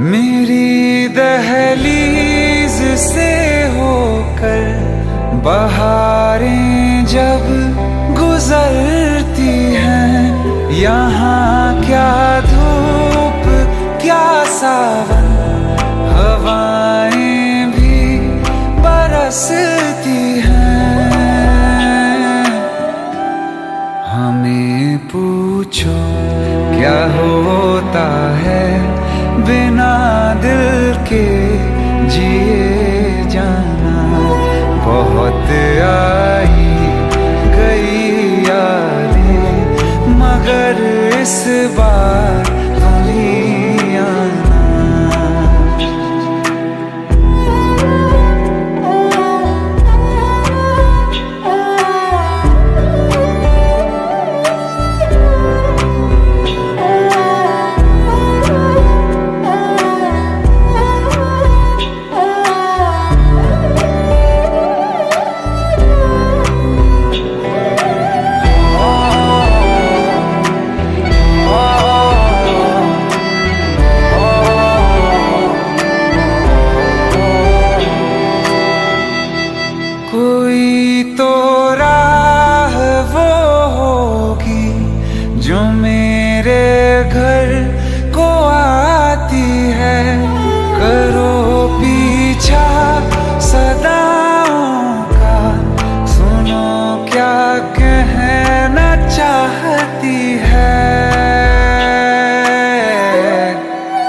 [SPEAKER 4] मेरी दहलीज से होकर बहारें जब गुजरती हैं, यहाँ क्या धूप क्या सावन, हवाएं भी बरसती हैं। हमें पूछो क्या होता है बिना दिल के जिए जाना। बहुत आई गई यादें, मगर इस बार तुम ही आना। कहती है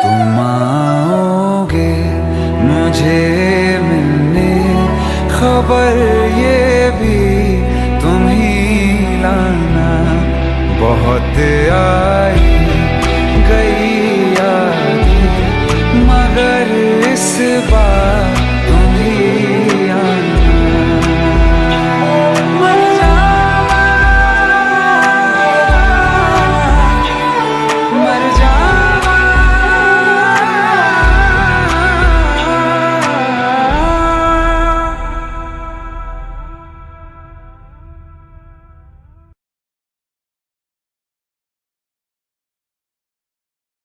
[SPEAKER 4] तुम आओगे मुझे मिलने, खबर ये भी तुम ही लाना। बहुत